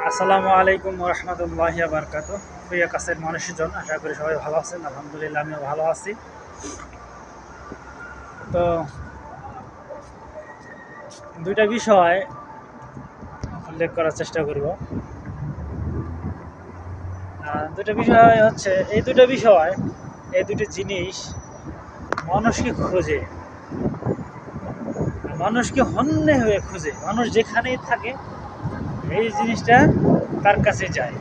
আসসালামু আলাইকুম রহমতুল্লাহি বারকাতুহ। প্রিয় কাছের মানুষজন, আশা করি সবাই ভালো আছেন। আলহামদুলিল্লাহ, আমিও ভালো আছি। তো দুইটা বিষয় উল্লেখ করার চেষ্টা করব। দুটো বিষয় হচ্ছে, এই দুটো জিনিস মানুষকে খোঁজে, মানুষকে হন্যে হয়ে খুঁজে। মানুষ যেখানেই থাকে এই জিনিসটা তার কাছে যায়।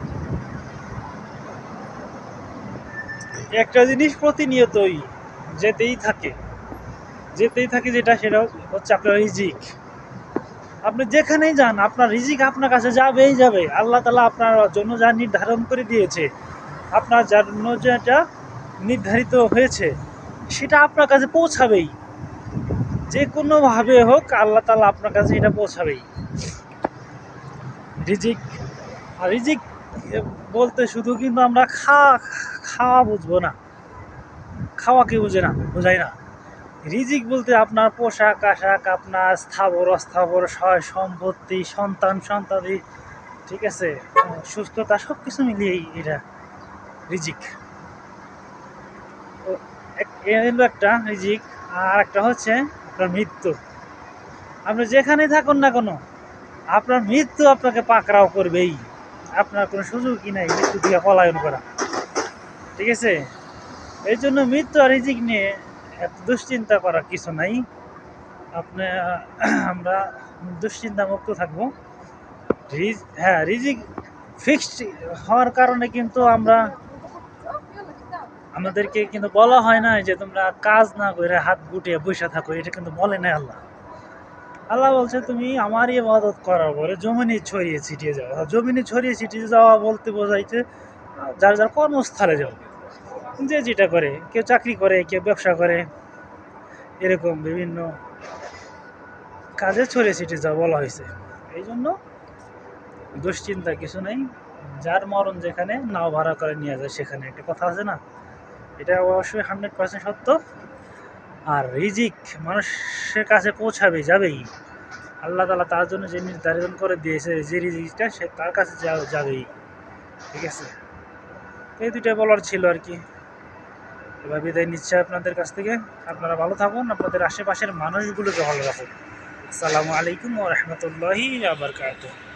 একটা জিনিস প্রতিনিয়তই যেতেই থাকে, সেটা হচ্ছে আপনার রিজিক। আপনি যেখানেই যান আপনার রিজিক আপনার কাছে যাবেই যাবে। আল্লাহ তাআলা আপনার জন্য যা নির্ধারণ করে দিয়েছে, আপনার জন্য যেটা নির্ধারিত হয়েছে সেটা আপনার কাছে পৌঁছাবেই। যে কোনোভাবে হোক আল্লাহ তাআলা আপনার কাছে এটা পৌঁছাবেই। রিজিক আর রিজিক বলতে শুধু কিন্তু আমরা খাওয়া বুঝবো না, খাওয়াকে বোঝাই না। রিজিক বলতে আপনার পোশাক আশাক, আপনার স্থাবর অস্থাবর সয় সম্পত্তি, সন্তান সন্তানি, ঠিক আছে, সুস্থতা, সব কিছু মিলিয়েই এটা রিজিক। তো এ হলো একটা রিজিক। আর একটা হচ্ছে আপনার মৃত্যু। আপনি যেখানেই থাকুন না কেন আপনার মৃত্যু আপনাকে পাকড়াও করবেই। আপনার কোনো সুযোগই নাই মৃত্যু থেকে পলায়ন করা, ঠিক আছে। এই জন্য মৃত্যু আর রিজিক নিয়ে এত দুশ্চিন্তা করার কিছু নাই। আপনি আমরা দুশ্চিন্তা মুক্ত থাকবো। হ্যাঁ, রিজিক ফিক্সড হওয়ার কারণে কিন্তু আমাদেরকে কিন্তু বলা হয় না যে তোমরা কাজ না করে হাত গুটিয়ে বসে থাকো। এটা কিন্তু বলে নাই আল্লাহ। আল্লাহ বলছে তুমি আমারই ইবাদত করার পরে জমিনে ছড়িয়ে ছিটিয়ে যাও। জমিনে ছড়িয়ে ছিটিয়ে যাওয়া বলতে বোঝাইছে যার যার কর্মস্থলে যাও। যে যেটা করে, কেউ চাকরি করে, কেউ ব্যবসা করে, এরকম বিভিন্ন কাজে ছড়িয়ে ছিটিয়ে যাওয়া বলা হয়েছে। এই জন্য দুশ্চিন্তা কিছু নেই। যার মরণ যেখানে নাও ভাড়া করে নিয়ে যায় সেখানে, একটা কথা আছে না, এটা অবশ্যই 100% সত্য। আর রিজিক মানুষের কাছে পৌঁছাবে, যাবেই। আল্লাহ তাআলা তার জন্য যে নির্ধারণ করে দিয়েছে যে রিজিকটা, সে তার কাছে যাবেই, ঠিক আছে। এই দুইটা বলার ছিল আর কি। এবার বিদায় নিচ্ছে আপনাদের কাছ থেকে। আপনারা ভালো থাকুন, আপনাদের আশেপাশের মানুষগুলোকে ভালো রাখুন। আসসালামু আলাইকুম ওয়া রাহমাতুল্লাহি ওয়া বারাকাতুহু।